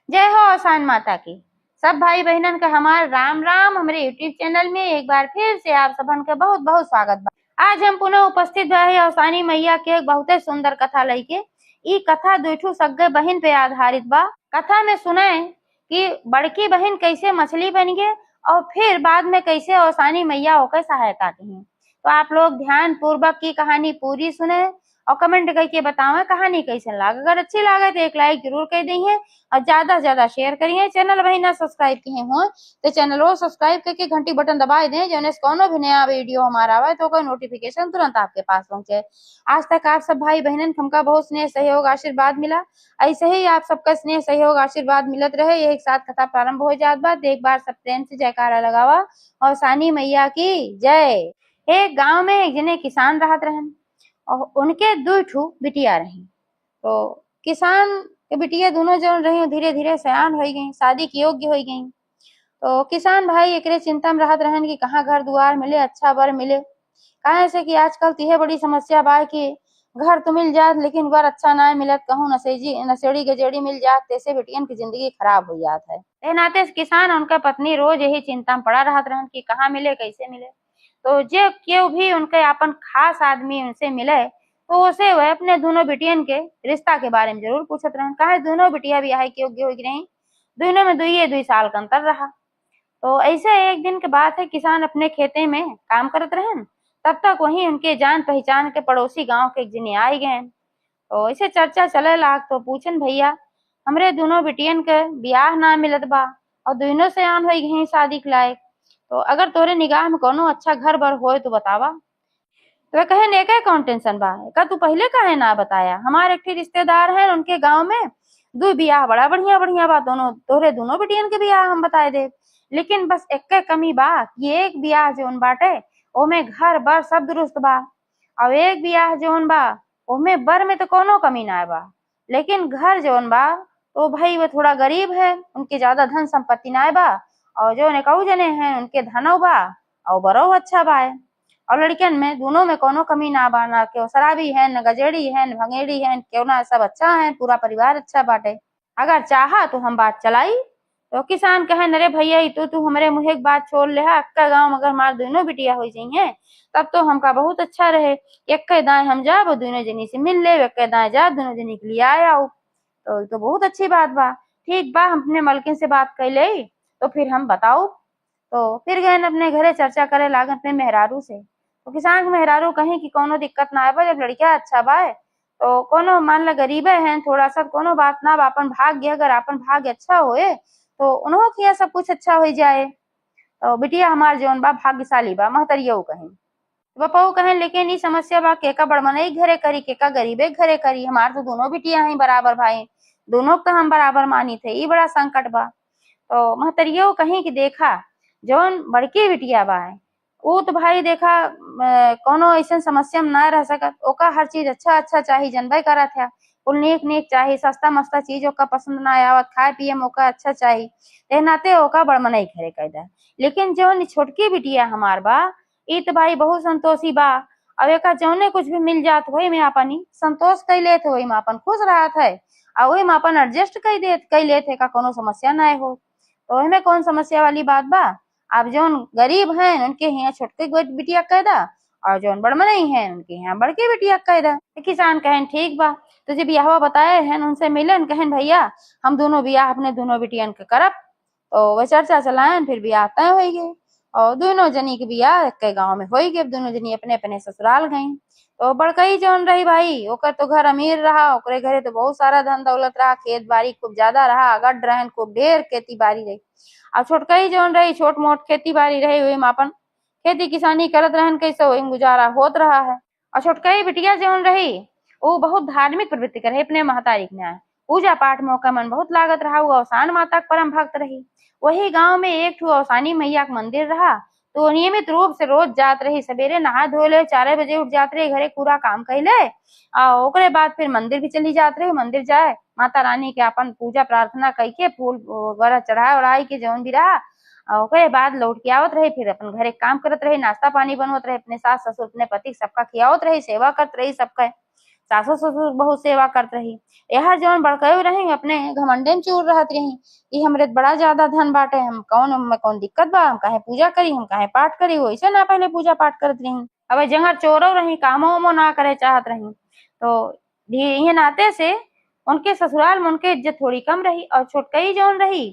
जय हो आसान माता की। सब भाई बहनन का हमार राम राम। हमारे यूट्यूब चैनल में एक बार फिर से आप सबन का बहुत बहुत स्वागत बा। आज हम पुनः उपस्थित है औसानी मैया के एक बहुत सुंदर कथा लेके। ई कथा दुठू सगे बहन पे आधारित बा। कथा में सुने कि बड़की बहन कैसे मछली बन गए और फिर बाद में कैसे औसानी मैया होकर सहायता की। तो आप लोग ध्यान पूर्वक की कहानी पूरी सुने और कमेंट करके बताओ कहानी कैसे लगा। अगर अच्छी लगे तो एक लाइक जरूर कर दीजिए और ज्यादा से ज्यादा शेयर करिए। चैनल भाई ना सब्सक्राइब किए हो तो चैनल को सब्सक्राइब करके घंटी बटन दबा दें, जो कोनो भी नया वीडियो हमारा आवे तो कोई नोटिफिकेशन तुरंत आपके पास पहुंचे। आज तक आप सब भाई बहन हमका बहुत स्नेह सहयोग आशीर्वाद मिला। ऐसे ही आप सबका स्नेह सहयोग आशीर्वाद मिलत रहे। एक साथ कथा प्रारंभ हो जात बाद एक बार सब प्रेम से जयकारा लगावा और सानी मैया की जय। एक गांव में एक जने किसान रहत रहन और उनके दो ठू बिटिया रही। तो किसान के बिटिया दोनों जन रही धीरे धीरे सयान हो गई, शादी के योग्य हो गई। तो किसान भाई एकरे चिंता में रहत रहन कि कहाँ घर दुआर मिले, अच्छा वर मिले। काहे से कि आजकल तिहे बड़ी समस्या बा कि घर तो मिल जात लेकिन वर अच्छा ना मिलत, कहूँ नशेड़ी गजेड़ी मिल जात तैसे बेटियन की जिंदगी खराब हो जात है। ए नाते किसान और उनका पत्नी रोज यही चिंता में पड़ा रहत रहन कि कहाँ मिले, कैसे मिले। तो जो क्यों भी उनके अपन खास आदमी उनसे मिले तो उसे वह अपने दोनों बिटियन के रिश्ता के बारे में जरूर पूछत रहन। कहा दोनों बिटिया ब्याह के योग्य हो रही, दोनों में दुई साल का अंतर रहा। तो ऐसे एक दिन के बात है, किसान अपने खेते में काम करत रहन, तब तक वहीं उनके जान पहचान के पड़ोसी गांव के एक जने आई गए। तो ऐसे चर्चा चले लाग तो पूछन, भैया हमरे दोनों बिटियन के ब्याह ना मिलत बा और दोनों सयान हो गई शादी के लायक। तो अगर तोरे निगाह में कोनो अच्छा घर बर होए तो बतावा। तो कहे ने का कौन टेंशन बा, का तू पहले काहे ना बताया। हमारे एक रिश्तेदार हैं उनके गांव में दो बियाह बड़ा बढ़िया बढ़िया बा, दोनों तोहरे दोनों बिटियन के बियाह हम बताए दे। लेकिन बस एक कमी बा कि एक बियाह जोन बाटे ओमे घर बर सब दुरुस्त बा और एक बियाह जोन बा ओमे बर में तो कोनो कमी ना बा, लेकिन घर जोन बा तो भाई वो थोड़ा गरीब है, उनके ज्यादा धन संपत्ति ना बा। और जो नेकाऊ जने हैं उनके धनो बा और बरो अच्छा बा। और लड़कियन में दोनों में कोनो कमी ना बा, ना क्यों शराबी है, न गजेड़ी है, न भंगेड़ी है, क्यों ना सब अच्छा है, पूरा परिवार अच्छा बाटे। अगर चाहा तो हम बात चलाई। तो किसान कहे नरे भैया तो तू हमारे मुँह एक बात छोड़ ले, अक्का गाँव अगर हमार दोनों बिटिया हो जाइए तब तो हमका बहुत अच्छा रहे। एक दाएं हम जा वो दोनों जनी से मिल ले, एक दाएं जा दोनों जनी के लिए आया हो तो बहुत अच्छी बात बा। ठीक बा, हम अपने मलकिन से बात कर ले तो फिर हम बताओ। तो फिर गए अपने घरे चर्चा करे लागन अपने मेहरारू से। तो किसान के मेहरारू कहीं कि कोनो दिक्कत ना आए, जब लड़किया अच्छा बा तो कोनो मान ला गरीबे हैं थोड़ा सा कोनो बात ना बा, अपन भाग्य अगर अपन भाग्य अच्छा होए तो उन्हों किया सब कुछ अच्छा हो जाए। तो बिटिया हमार जौन बा भाग्यशाली बा, महतरिया कहीं। बपाऊ कहें लेकिन ई समस्या बा केका बड़मनई घरे करी, केका गरीबे घरे करी। हमार तो दोनों बिटिया हैं बराबर भाई, दोनों तो हम बराबर मानी थे, ई बड़ा संकट बा। तो महतरियो कहीं कि देखा जौन बड़की बिटिया बा वो तो भाई देखा कोनो ऐसा समस्या में ना रह सकत, ओका हर चीज अच्छा अच्छा चाहिए, जनबे करा था कुल नेक नेक चाहिए, सस्ता मस्ता चीज ओका पसंद ना आवत, खाए पिए में ओका अच्छा चाहिए, ते नाते ओका बड़मनई घरे कर दे। लेकिन जौन छोटकी बिटिया हमार बा ई तो भाई बहुत संतोषी बा। अब एक जौने कुछ भी मिल जात वही में अपनी संतोष कर लेते, वही में अपन खुश रहत है और वही में अपन एडजस्ट कर लेते का कोनो समस्या ना हो। तो हमें कौन समस्या वाली बात बा। अब जौन गरीब हैं उनके यहाँ छोटके बिटिया कह दा और जौन बड़मनई हैं उनके यहाँ बड़के बिटिया कह दा। किसान कहें ठीक बा, तुझे बियाह बताए हैं उनसे मिलन, कहें भैया हम दोनों बियाह अपने दोनों बिटियन के करब। तो वह चर्चा चलाएं, फिर बियाह तय हो गए और दोनों जनी के बियाह के गांव में हो गए। दोनों जनी अपने अपने ससुराल गई। तो बड़कई जौन रही भाई ओकर तो घर अमीर रहा, ओकरे घरे तो बहुत सारा धन दौलत रहा, खेत बाड़ी खूब ज्यादा रहा, गढ़ रहन खूब ढेर खेती बाड़ी रही। और छोटकई जौन रही छोट मोट खेती बाड़ी रही, वही में अपन खेती किसानी करत रहन, कैसे वही गुजारा होत रहा है। और छोटकई बिटिया जौन रही वो बहुत धार्मिक प्रवृत्ति करे अपने महतारी के न्याय, पूजा पाठ में ओका मन बहुत लागत रहा, वो अवसान माता के परम भक्त रही। वही गांव में एक ठो अवसानी मैया का मंदिर रहा, तो नियमित रूप से रोज जात रही, सवेरे नहा धो ले 4 बजे उठ जात रही, घरे पूरा काम कर ले और ओकरे बाद फिर मंदिर भी चली जात रही। मंदिर जाए माता रानी के अपन पूजा प्रार्थना करके फूल वगैरह चढ़ा उढ़ाई के जौन भी रहा ओकरे बाद लौट के आवत रही, फिर अपन घरे काम करत रही, नाश्ता पानी बनवत रही, अपने सास ससुर अपने पति सबका खियावत रही, सेवा करत रही सबका। सासु ससुर बहुत सेवा करत रही। यह जौन बड़कई रही अपने घमंडे में चूर रहत रही कि हमरे बड़ा ज्यादा धन बाटे, हम कौन दिक्कत बा, हम काहे पूजा करी, हम काहे पाठ करी, वैसे ना पहले पूजा पाठ करत रही। अब जंगर चोरो रही, कामो वामो ना करे चाहत रही, तो ये नाते से उनके ससुराल में उनके इज्जत थोड़ी कम रही। और छोटकई जौन रही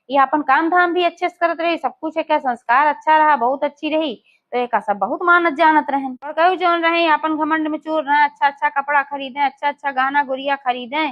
ये अपन काम धाम भी अच्छे से करत रही, सब कुछ एक संस्कार अच्छा रहा, बहुत अच्छी रही, तो एक सब बहुत मानत जानत रहे। और कई जौन रहे अपन घमंड में चूर रहे, अच्छा अच्छा कपड़ा खरीदे, अच्छा अच्छा गहना गुड़िया खरीदे,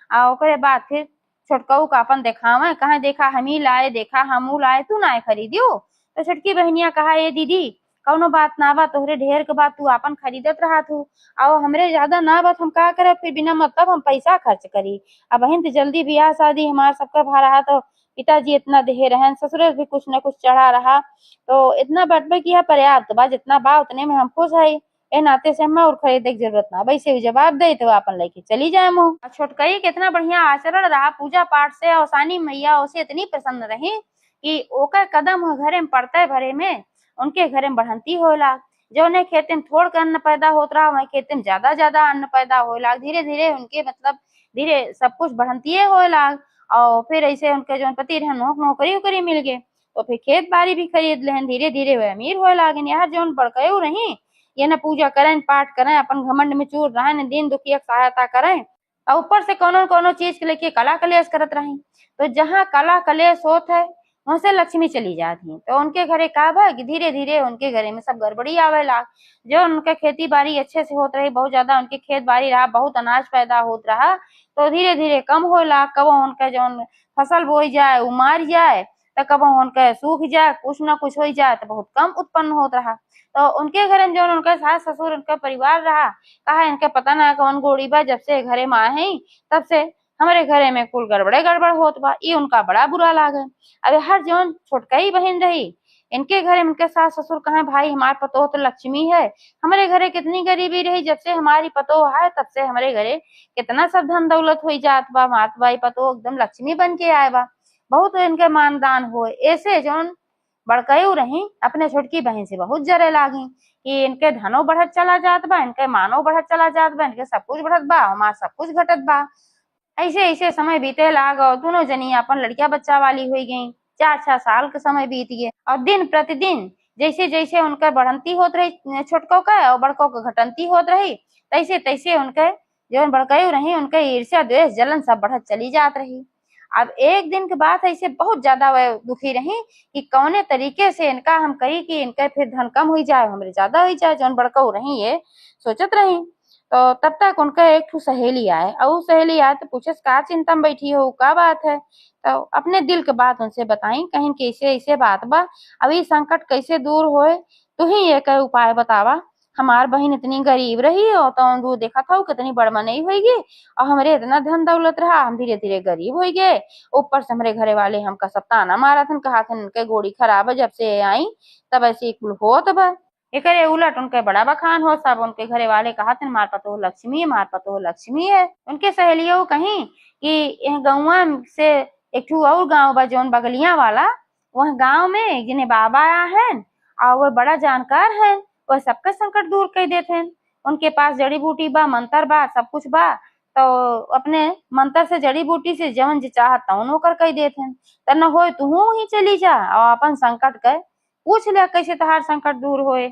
और ओकरे बाद फिर छोटकऊ का अपन दिखावे, कहे देखा हम ही लाए, देखा हमू लाए, तू ना खरीदियो। तो छोटकी बहनिया कहा ये दीदी कौनो बात ना बा, तोहरे ढेर के बात तू अपन खरीदत रहा तू, और हमरे ज्यादा ना बात हम का करे, फिर बिना मतलब हम पैसा खर्च करी। अब बहन तो जल्दी ब्याह शादी हमार सबका भा रहा, तो पिताजी इतना दे रहे, ससुर भी कुछ न कुछ चढ़ा रहा, तो इतना बटबे किया पर्याप्त बा, जितना बा उतने में हम खुश है, ए नाते से हमें और खरीदे की जरूरत ना। वैसे जवाब दे तो अपन लेके चली जाए मुँह। छोटकई कितना बढ़िया आचरण रहा, पूजा पाठ से औसानी मैया उसे इतनी प्रसन्न रही कि ओकर कदम घरे में पड़ते भरे में उनके घरे में बढ़ंती होला। जो उन्हें खेते में थोड़ के अन्न पैदा होत रहा, वही खेते में ज्यादा ज्यादा अन्न पैदा होला। धीरे धीरे उनके मतलब धीरे सब कुछ बढ़ंती होला। और फिर ऐसे उनके जो पति रहे नौकरी उकरी मिल गए, तो फिर खेत बाड़ी भी खरीद लें, धीरे धीरे वे अमीर होए लागन। यार जो बड़कऊ रही ये न पूजा करें पाठ करें, अपन घमंड में चूर रहे, न दिन दुखिया सहायता करें, और ऊपर से कोनो चीज के लेके कला कलेश करत रही। तो जहाँ कला कलेश होत है वहां से लक्ष्मी चली जाती। तो उनके घरे का भा कि धीरे धीरे उनके घरे में सब गड़बड़ी आवे लाग। जो उनके खेती बाड़ी अच्छे से होत रही, बहुत ज्यादा उनके खेत बाड़ी रहा, बहुत अनाज पैदा होत रहा, तो धीरे धीरे कम हो ला। कबो उनका जो फसल बोई जाए वो मार जाए, तो कबो उनका सूख जाए, कुछ न कुछ हो जाए, तो बहुत कम उत्पन्न होत रहा। तो उनके घर में जो उनका सास ससुर उनका परिवार रहा, कहा इनके पता ना कौन गोड़ी बा, जब से घरे में आए तब से हमारे घरे में कुल गड़बड़ होत बा। ये उनका बड़ा बुरा लागे। अब हर जौन छोटकई बहन रही इनके घरे उनके सास ससुर कहे भाई हमारे पतोह तो लक्ष्मी है, हमारे घरे कितनी गरीबी रही, जब से हमारी पतोह है तब से हमारे घरे कितना सब धन दौलत हुई जात बा, मात भाई पतोह एकदम लक्ष्मी बन के आए बा, बहुत इनके मानदान हुए। ऐसे जौन बड़कऊ रही अपने छोटकी बहन से बहुत जरे लागी कि इनके धनो बढ़त चला जात बा, इनके मानो बढ़त चला जात बा, इनके सब कुछ बढ़त बा, हमार सब कुछ घटत बा। ऐसे ऐसे समय बीते लाग और दोनों जनी अपन लड़किया बच्चा वाली हुई गई। 4-6 साल के समय बीत गए और दिन प्रतिदिन जैसे जैसे उनका बढ़ंती होत रही छोटकों का और बड़कों का घटंती होत रही, तैसे तैसे उनके जो बड़कई रही उनके ईर्ष्या द्वेष जलन सब बढ़त चली जात रही। अब एक दिन के बाद ऐसे बहुत ज्यादा वह दुखी रही कि कौने तरीके से इनका हम कही कि इनका फिर धन कम हो जाए, हमरे ज्यादा हो जाए। जो बड़कऊ रही ये सोचत रही, तो तब तक उनका एक सहेली आए और सहेली आए तो पूछे का चिंता में बैठी हो, का बात है। तो अपने दिल के बात उनसे बताई, कहीं कैसे ऐसे बात बा, अभी संकट कैसे दूर होए, तू ही एक उपाय बतावा। हमार बहन इतनी गरीब रही हो तो देखा था कितनी बड़मनई होगी, और हमारे इतना धन दौलत रहा, हम धीरे धीरे गरीब हो गए। ऊपर से हमारे घरे वाले हमका सब ताना मारा था, कहा था इनके गोड़ी खराब है, जब से आई तब ऐसे कुल होत बा। एकरे उलट उनके बड़ा बखान हो, सब उनके घरे वाले कहा थे मार पतो लक्ष्मी, मार पतो लक्ष्मी है। उनके सहेलियों कहीं कि गौवा से एक और गाँव बा जौन बगलिया वाला, वह गाँव में जिन्हें बाबा है और वह बड़ा जानकार है, वह सबका संकट दूर कर देते हैं। उनके पास जड़ी बूटी बा, मंत्र बा, सब कुछ बा, तो अपने मंत्र से जड़ी बूटी से जवन जी चाहत तौन होकर कह देते हैं। त न हो तू ही चली जा और अपन संकट के पूछ ले कैसे तहार संकट दूर होए।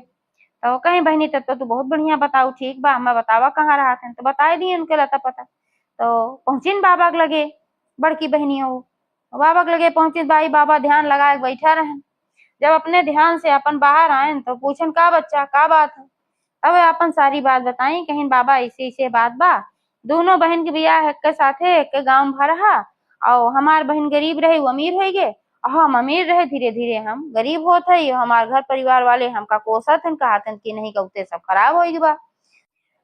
तो कहीं बहनी तब तो तू बहुत बढ़िया बताऊ, ठीक बा मैं बतावा कहाँ रहा थे, तो बताए दिए उनके लता पता। तो पहुंचिन बाबा के लगे बड़की बहनी हो, बाबा के लगे पहुंची भाई, बाबा ध्यान लगाए बैठा रहे। जब अपने ध्यान से अपन बाहर आए तो पूछन का बच्चा का बात है, तब अपन सारी बात बताई। कहीं बाबा ऐसे ऐसे बात बा, दोनों बहन के बियाह एक के साथे एक के गाँव में रहा, और हमार बहन गरीब रहे वो अमीर हो गए, हम अमीर रहे धीरे धीरे हम गरीब होते है। हमारे घर परिवार वाले हमका कोसत हन, कहत हन कि नहीं कहते सब खराब हो गई बा।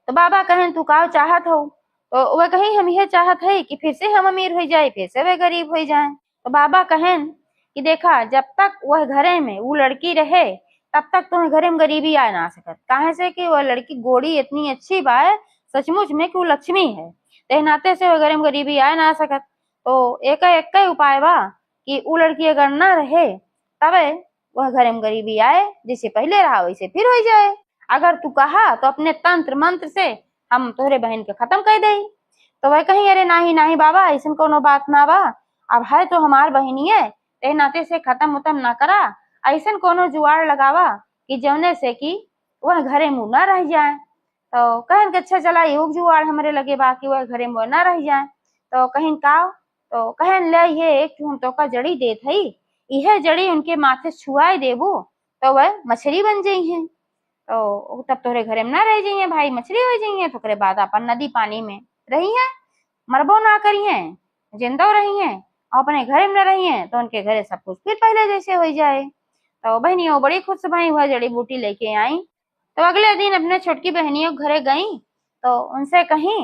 तो बाबा कहें तू का चाहत हो, तो वह कहीं हम यह चाहत है कि फिर से हम अमीर हो जाए, फिर से वे गरीब हो जाए। तो बाबा कहें कि देखा जब तक वह घरे में वो लड़की रहे तब तक तुम्हें घरे में गरीबी आ ना सकत, काहे से कि वह लड़की गोड़ी इतनी अच्छी बा सचमुच में कि वो लक्ष्मी है, ते नाते से वह घरे में गरीबी आ ना सकत। तो एक उपाय बा कि वो लड़की अगर ना रहे तबे वह घरे में गरीबी आए, जैसे पहले रहा वैसे फिर हो जाए। अगर तू कहा तो अपने तंत्र मंत्र से हम तोहरे बहन के खत्म कर दे। तो वह कहीं अरे नाही नाही बाबा ऐसा कोनो बात ना बा, अब है तो हमार बहनी है, ते नाते से खत्म उतम ना करा, ऐसा कोनो जुआड़ लगावा कि जौने से कि वह घरे मुँह न रह जाए। तो कहन के अच्छा चला योग जुआड़ हमरे लगे बाकी वह घरे मुँह न रह जाए। तो कहीं का तो कहन ले ये एक हम तो का जड़ी देत हई, यह जड़ी उनके माथे छुआए देबू तो वह मछली बन जाई है। तो तब तोरे घरे में ना रह जाइए भाई, मछली हो जाइए। तो करे बाद अपन नदी पानी में रही है, मरबो ना करी है, जिंदो रही है, अपने घरे में न रही है तो उनके घरे सब कुछ फिर पहले जैसे हो जाए। तो बहनियों बड़ी खुश भाई वह जड़ी बूटी लेके आई। तो अगले दिन अपने छोटकी बहनियों घरे गई तो उनसे कही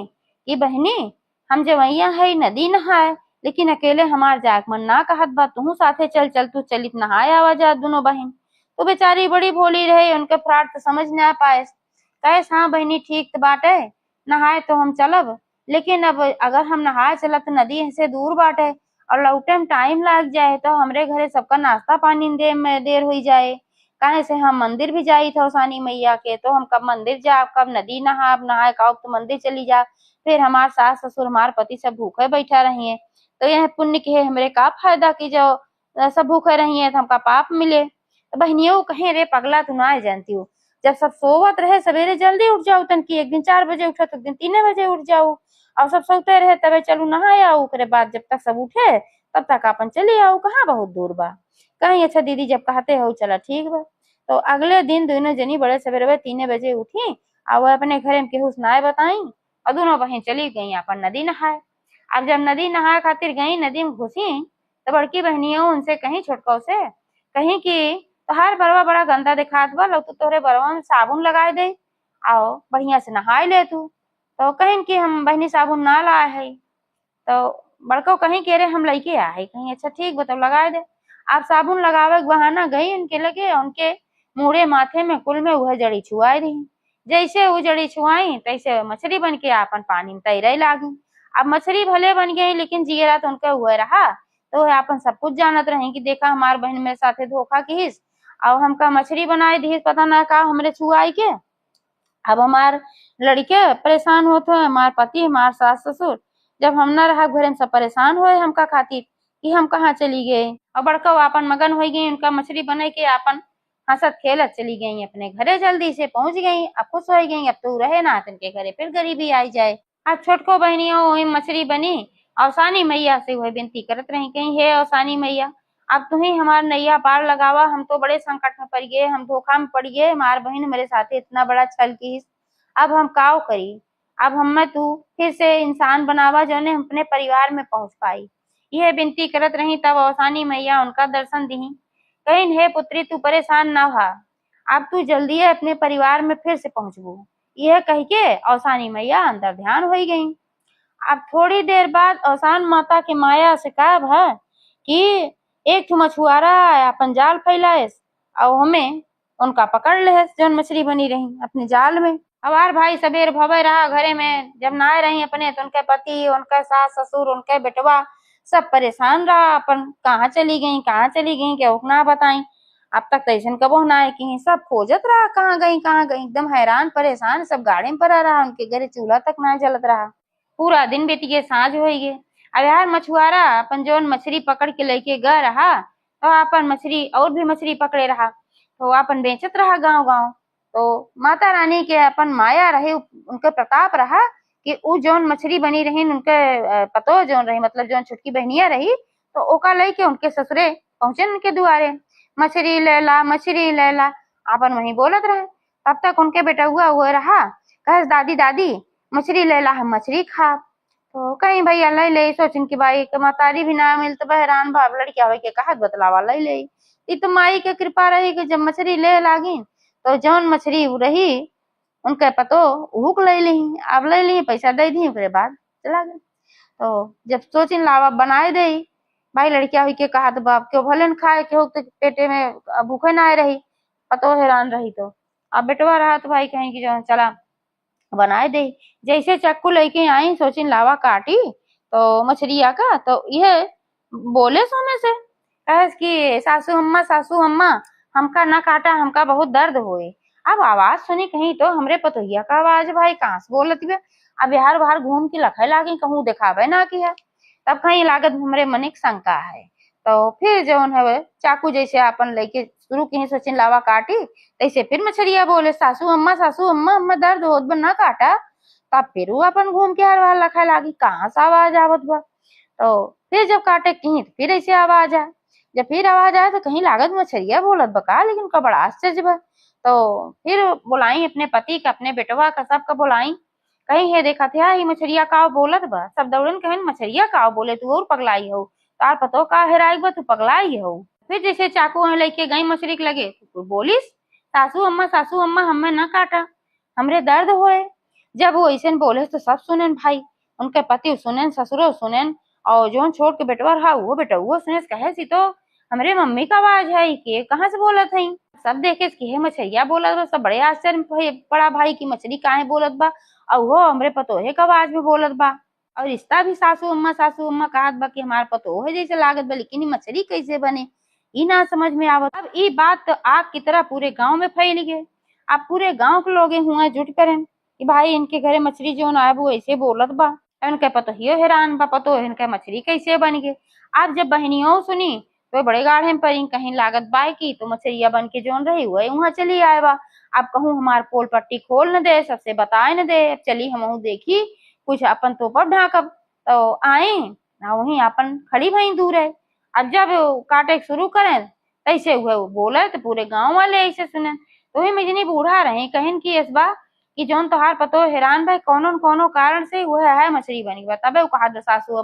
कि बहनी हम जवैया है नदी नहाए, लेकिन अकेले हमार जाक मन ना कहत बा, तू साथे चल चल, तू चलित नहाए आवा जा दोनों बहन। तो बेचारी बड़ी भोली रहे, उनके फ्राट तो समझ ना पाए। कहे हाँ बहनी ठीक बाटे, नहाए तो हम चलब, लेकिन अब अगर हम नहाए चलब तो नदी से दूर बाटे और लौटे में टाइम लग जाए तो हमरे घरे सबका नाश्ता पानी दे में देर हो जाए। काहे से हम मंदिर भी जाई थे ओसानी मैया के, तो हम कब मंदिर जाब कब नदी नहाब, नहाए कब तो मंदिर चली जा, फिर हमार सास ससुर हमार पति सब भूखे बैठा रहिए। तो यह पुण्य के हमरे का फायदा कि जो सब भूखे रहिए तो हमका पाप मिले। तो बहनियों कहे रे पगला तू ना जानती हो, जब सब सोवत रहे सवेरे जल्दी उठ जाओ, तन की एक दिन 4 बजे उठा तो एक दिन 3 बजे उठ जाओ, और सब सोते रहे तबे चलू नहाए आओ, ओकरे बाद जब तक सब उठे तब तक अपन चले आओ, कहाँ बहुत दूर बा। कहीं अच्छा दीदी जब कहते हो चला ठीक बा। तो अगले दिन दोनों जनी बड़े सवेरे 3 बजे उठी और वह अपने घरे में केहू सुनाए बताई और दोनों बहन चली गई अपन नदी नहाए। अब जब नदी नहाए खातिर गई, नदी में घुसी तो बड़की बहनियों उनसे कहीं छोटकों से कहीं कि तोहार बरवा बड़ा गंदा दिखात बा, लो तो तोहरे बरवा में साबुन लगाए दे आओ बढ़िया से नहाए ले तू। तो कहीं कि हम बहनी साबुन ना लाए है। तो बड़को कहीं कह रहे हम लइके आ है, कहीं अच्छा ठीक बताओ लगाए दे। आप साबुन लगावे बहाना गई उनके लगे, उनके मुड़े माथे में कुल में वह जड़ी छुआई दी। जैसे वो जड़ी छुआई तैसे मछली बन के अपन पानी में तैरे लागी। अब मछली भले बन गई लेकिन जियरा तो उनका हुआ रहा। तो अपन सब कुछ जानत रहे कि देखा हमार बहन मेरे साथे धोखा कीस और हमका मछली बनाए दी, पता ना का हमरे छुआई के। अब हमार लड़के परेशान होते हैं, हमार पति हमार सास ससुर जब हम न रहा घरे में सब परेशान हुए हमका खातिर कि हम कहाँ चली गए। और बड़का अपन मगन हो गई उनका मछली बने के अपन हंसत खेलत चली गई अपने घरे, जल्दी से पहुंच गई। अब खुश हो गई, अब तो रहे ना तिनके घरे फिर गरीबी आई जाए। अब छोटको बहनियों वही मछली बनी औसानी मैया से वह विनती करत रही कहीं हे औसानी मैया अब तू ही हमार नैया पार लगावा, हम तो बड़े संकट में पड़ गए, हम धोखा में पड़ गए, हमार बहन मेरे साथ इतना बड़ा छल की, अब हम काव करी। अब हमें तू फिर से इंसान बनावा जो ने अपने परिवार में पहुंच पाई। यह विनती करत रही तब औसानी मैया उनका दर्शन दी कहीं हे पुत्री तू परेशान ना हो, अब तू जल्दी है अपने परिवार में फिर से पहुंचबू। यह कह के औसानी मैया अंदर ध्यान हो गई। अब थोड़ी देर बाद औसान माता के माया से कहा है कि एक ठो मछुआरा अपन जाल फैलाए और हमें उनका पकड़ ले जौन मछली बनी रही अपने जाल में। अब यार भाई सबेर भवे रहा घरे में, जब नहाए रही अपने तो उनके पति उनके सास ससुर उनके बेटवा सब परेशान रहा अपन कहाँ चली गई क्या ना बताई। अब तक तो ऐसा कबो ना है कि सब खोजत रहा कहाँ गई एकदम हैरान परेशान, सब गाड़ी में पड़ा रहा, उनके घरे चूल्हा तक ना जलत रहा। पूरा दिन बेटी के साँझ हो गए। अब यार मछुआरा अपन जौन मछली पकड़ के लेके गए रहा तो अपन मछली और भी मछली पकड़े रहा तो अपन बेचत रहा गांव गांव। तो माता रानी के अपन माया रहे, उनके प्रताप रहा कि उ जौन मछली बनी रही उनके पतो जौन रही मतलब जौन छुटकी बहनिया रही तो ओका लेके उनके ससुरे पहुंचे उनके दुआरे, मछली ले ला अपन वही बोलत रहे। तब तक उनके बेटा हुआ रहा कहे दादी दादी मछली ले ला हम मछली खा। तो कहीं भैया ले ले सोचिन की भाई मतारी भी ना मिल तो बहरान भाव लड़किया हो के कहत बतलावा ले ले। ई तो माई के कृपा रही कि जब मछली ले लागी तो जौन मछली रही उनके पतो उहुक ले ली, अब ले ली पैसा दे दी ओकरे बाद चला गए। तो जब सोचिन लावा बनाए दे भाई लड़किया हुई के कहत बाप क्यों भले न खाए के हो तो पेटे में भूखे ना रही, पतो हैरान रही। तो अब बेटवा रहा तो भाई कहीं की जो चला बनाए दे। जैसे चक्कू लेके आई सोचिन लावा काटी तो मछलिया का तो यह बोले सोमे से कहे कि सासू अम्मा हमका ना काटा हमका बहुत दर्द हुए। अब आवाज सुनी कहीं तो हमरे पतोहिया का आवाज भाई कहाँ से बोलत बे। अब यार बाहर घूम के लखे लागी कहूँ दिखावे ना की है। तब कहीं लागत हमरे मन एक शंका है। तो फिर जौन है चाकू जैसे अपन लेके शुरू की सोचिन लावा काटी, तैसे फिर मछलिया बोले सासू अम्मा अम्मा दर्द होत बा ना काटा। तब फिर वो अपन घूम के हर बार लखे लागी कहाँ से आवाज आवत बा। तो फिर जब काटे कहीं तो फिर ऐसे आवाज आए। जब फिर आवाज आए तो कहीं लागत मछलिया बोलत बका, लेकिन का बड़ा आश्चर्य बा। तो फिर बुलाई अपने पति का अपने बेटवा का सबका बुलाई, कहीं है देखा थे ही मछलिया का बोलत बा। सब दौड़न कहन मछलिया का बोले तू और पगलाई हो, तार पतो का हेराई बा तू पगलाई हो। फिर जैसे चाकू लेके गई मछली के लगे तू बोलिस सासू अम्मा हमें न काटा, हमरे दर्द होए। जब वो ऐसे बोले तो सब सुनेन भाई, उनके पति सुनेन ससुरो सुनेन और जो छोड़ के बेटवा रहा वो बेटा वो सुने कहे सी तो हमरे मम्मी का आवाज है कि कहाँ से बोला थी। सब देखे कि मछलिया बोलत बा, सब बड़े आश्चर्य पड़ा भाई की मछली काहे बोलत बा और वो हमरे पतोहे का आवाज में बोलत बा। और रिश्ता भी सासू अम्मा कहत बा कि हमार पतोहे जैसे लागत बा, लेकिन मछली कैसे बने ई ना समझ में आवत। अब ये बात तो आग की तरह पूरे गांव में फैल गए। अब पूरे गांव के लोग हुए जुट करे कि भाई इनके घरे मछली जो ना वो ऐसे बोलत बा। इनके पतोहियो हैरान बा पतो इनके मछली कैसे बन गए। अब जब बहनियों सुनी तो बड़े गाढ़े पर कहीं लागत बाय की तो मछलिया बन के जोन रही हुए वहां चली आए बा। अब कहूँ हमार पोल पट्टी खोल न दे, सबसे बताए न दे, चली हम देखी कुछ अपन तो पर ढाकब। तो आए वही अपन खड़ी भई दूर है। अब जब काटे शुरू करें तैसे हुए वो बोले तो पूरे गांव वाले ऐसे सुने। तो ही मिजनी बूढ़ा रहे कहन की इस बा कि जोन तोहार पतो हैरान भाई कोनो न कोनो कारण से वह है मछली बनी बा। तबे कहा सासू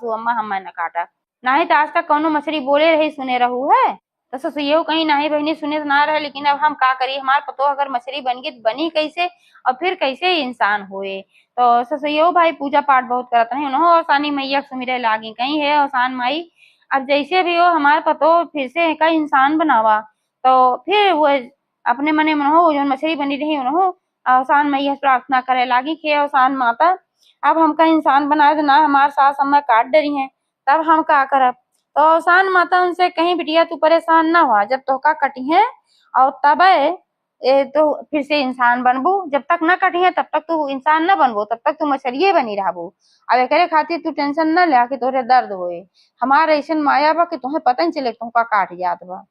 अम्मा हमें न काटा, नहीं तो आज तक कोनो मछली बोले रही सुने रहू है। तो ससुइयो कहीं नाही बहनी सुने तो ना रहे, लेकिन अब हम का करिए हमार पतो अगर मछली बन गई तो बनी कैसे और फिर कैसे इंसान हुए। तो ससुइयो भाई पूजा पाठ बहुत करते हैं उन्होंने आसानी मैया सुमिरे लागी कहीं है आसान माई अब जैसे भी हो हमारे पतो फिर से का इंसान बनावा। तो फिर वो अपने मने मन हो जो मछली बनी रही उन्होंने आसान मैया प्रार्थना करे लागी कि आसान माता अब हमका इंसान बना दे ना हमारे सास अम्मा काट डरी है तब हम का करब। तो आसान माता उनसे कहीं बिटिया तू परेशान ना हुआ, जब तोहका कटी है और तब तो फिर से इंसान बनबू, जब तक न कटी है तब तक तू इंसान न बनबो, तब तक तू मछलिए बनी रहबू। अब एकरे खातिर तू टेंशन न ले कि तोरे दर्द होए, हमारे ऐसा माया बा कि तुम्हें पता नहीं चले तुमका काट जात बा।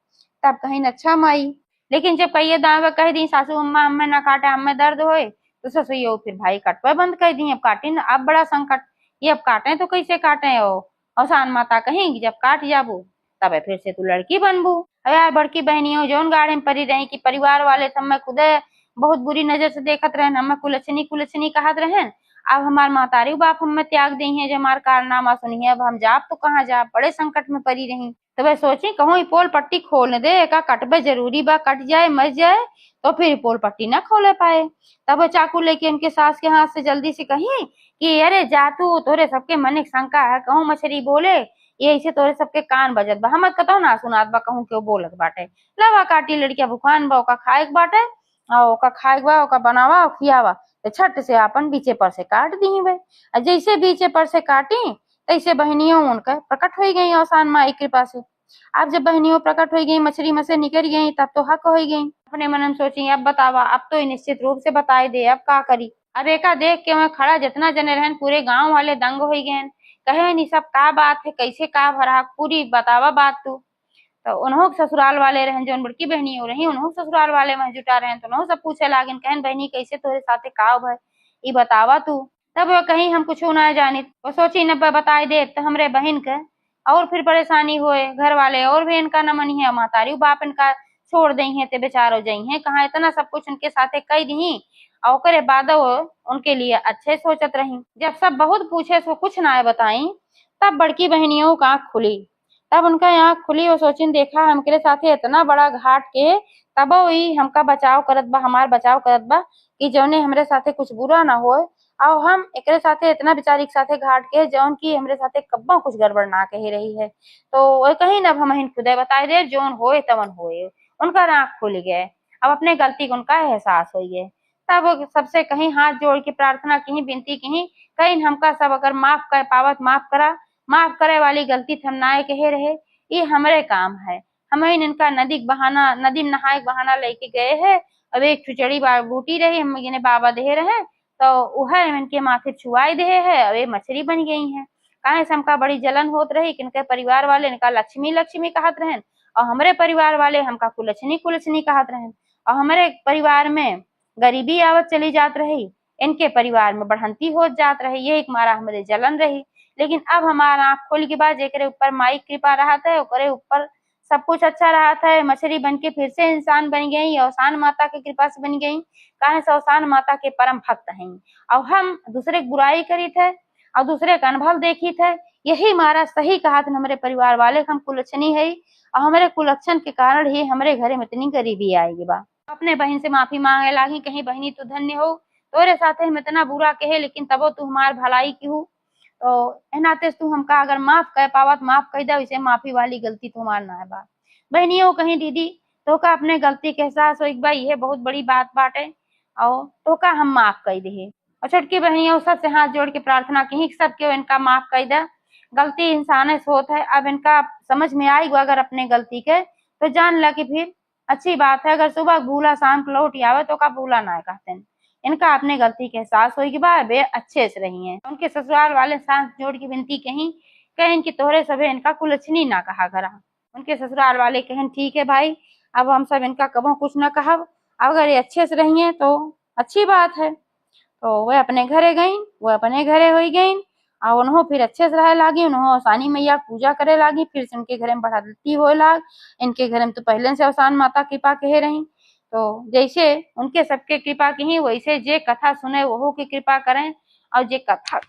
तब कहीं अच्छा माई, लेकिन जब कहिए दावे कह दी सासू अम्मा हमें न काटे हमें दर्द होए तो ससुइयो फिर भाई कटवा बंद कर दी। अब काटी न अब बड़ा संकट, ये अब काटे तो कैसे काटे हो। आसान माता कहेंगी जब काट जाबू तब फिर से तू लड़की बनबू। अब यार बड़की बहनियों जौन गाड़े में पड़ी रही कि परिवार वाले सब मैं खुदे बहुत बुरी नजर से देखत रहे, हमें कुलछनी कहत रहे। अब हमार मातारी बाप हमें त्याग दी है, जो हमार कारनामा सुनी है, अब हम जाब तो कहाँ जाब, बड़े संकट में पड़ी रही। तो वह सोची कहूँ ई पोल पट्टी खोल दे का कटबे जरूरी बा, कट जाए मर जाए तो फिर पोल पट्टी ना खोले पाए। तब वो चाकू लेके उनके सास के हाथ से जल्दी से कही कि अरे जा तू तोरे सबके मन एक शंका है, कहूँ मछली बोले ये ऐसे तोरे सबके कान बजत बा, हम कतो ना सुनात बा कहूँ क्यों बोलत बाटे। लवा काटी लड़किया भुखान बा ओका खाए के बाटे और ओका खाए के बा ओका बनावा और खियावा तो छट से अपन बीचे पर से काट दी भाई। जैसे बीचे पर से काटी तैसे बहनियों उनका प्रकट हो गई आसान माई कृपा से। अब जब बहनियों प्रकट हो गई मछली में से निकल गई तब तो हक हो गई। अपने मन में सोची अब बतावा अब तो निश्चित रूप से बताए दे अब का करी। अब एका देख के मैं खड़ा जितना जने रहन पूरे गांव वाले दंग हो गए, कहे नहीं सब का बात है कैसे का भरा पूरी बतावा बात तू। तो उन्हों ससुराल वाले रहन जो बड़की बहनी हो रही उन्हों ससुराल वाले में जुटा रहे तो उन्हों सब पूछे लागन कहन बहनी कैसे तोरे साथे का भय ई बतावा तू। तब वो कहीं हम कुछ ना जानी वो सोची न बताए दे तो हमरे बहन के और फिर परेशानी होए, घर वाले और भी इनका न मनी है, मातारी बाप इनका छोड़ दी है ते बेचारो जई है कहाँ, इतना सब कुछ उनके साथे कह दी और करे बाद उनके लिए अच्छे सोचत रही। जब सब बहुत पूछे सो कुछ ना बताई तब बड़की बहनियों का आँख खुली। तब उनका आँख खुली और सोचिन देखा हमके साथे इतना बड़ा घाट के तब वही हमका बचाव करत बा, हमार बचाव करत बा कि जौने हमरे साथे कुछ बुरा ना होए और हम एकरे साथे इतना बेचारी के साथे घाट के जौन की हमरे साथे कब्बो कुछ गड़बड़ ना कही रही है। तो वो कहीं न हम खुदे बताए दे जौन होए तवन होए। उनका आँख खुल गए, अब अपने गलती का उनका एहसास हो गए। तब सबसे कहीं हाथ जोड़ के प्रार्थना की विनती की कहीं हमका सब अगर माफ कर पावत माफ करा, माफ करे वाली गलती थमनाए कहे रहे ये हमरे काम है। हमें इनका नदी में नहाए बहाना लेके गए है अब एक खिचड़ी बूटी रही हम इन्हें बाबा दे रहे तो वह इनके माथे छुआई दे है। अब ये मछली बन गई है। काहे से हमका बड़ी जलन होत रही कि इनके परिवार वाले इनका लक्ष्मी लक्ष्मी कहत रहन और हमारे परिवार वाले हमका कुलछनी कुलछनी कहत रहन और हमारे परिवार में गरीबी आवत चली जात रही, इनके परिवार में बढ़ंती हो जात रही। ये एक मारा हमारे जलन रही। लेकिन अब हमारा आँख खोल के बाद जेकरे ऊपर माई कृपा रहा था ओकरे ऊपर सब कुछ अच्छा रहा था। मछली बन के फिर से इंसान बन गई, औसान माता की कृपा से बन गई। काहे से औसान माता के परम भक्त हैं और हम दूसरे की बुराई करी थे और दूसरे का अनुभव देखी थे। यही मारा सही कहा था हमारे परिवार वाले हम कुलक्षणी है और हमारे कुलक्षण के कारण ही हमारे घरे में इतनी गरीबी आएगी बा। अपने बहन से माफी मांगे लागी, कहीं बहनी तू धन्य हो, तोरे साथे हम इतना बुरा कहे लेकिन तबो तू हमार भलाई की हो तो एनाते तू हमका अगर माफ कर पावत माफ कर दे। इसे माफी वाली गलती तुम्हार ना है बा। बहनियों कहीं दीदी तो का अपने गलती के एहसास हो भाई ये बहुत बड़ी बात बाटे और तो का हम माफ कर दे। और छोटकी बहनियों सबसे हाथ जोड़ के प्रार्थना की सब क्यों इनका माफ कर दे। गलती इंसान से होता है। अब इनका समझ में आएगा अगर अपने गलती के तो जान ला कि फिर अच्छी बात है। अगर सुबह भूला शाम को लौट आवे तो का भूला ना कहते हैं। इनका अपने गलती के एहसास होगी बा वे अच्छे से रही हैं। उनके ससुराल वाले सांस जोड़ की विनती कहीं कहें कि तोहरे सभी इनका कुलछनी ना कहा करा। उनके ससुराल वाले कहें ठीक है भाई अब हम सब इनका कबो कुछ ना कहा, अगर ये अच्छे से रही हैं तो अच्छी बात है। तो वह अपने घरे गई, वह अपने घरे हुई गई और उन्हों फिर अच्छे से रहे लागी। उन्हों औसानी मैया पूजा करे लागी। फिर से उनके घर में बढ़ती हो लाग। इनके घर में तो पहले से औसान माता कृपा कहे रही। तो जैसे उनके सबके कृपा की वैसे जे कथा सुने वह की कृपा करें और जे कथा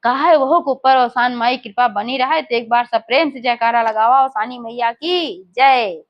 कहा है वह के ऊपर औसान माई कृपा बनी रहे। तो एक बार सब प्रेम से जयकारा लगावा औसानी मैया की जय।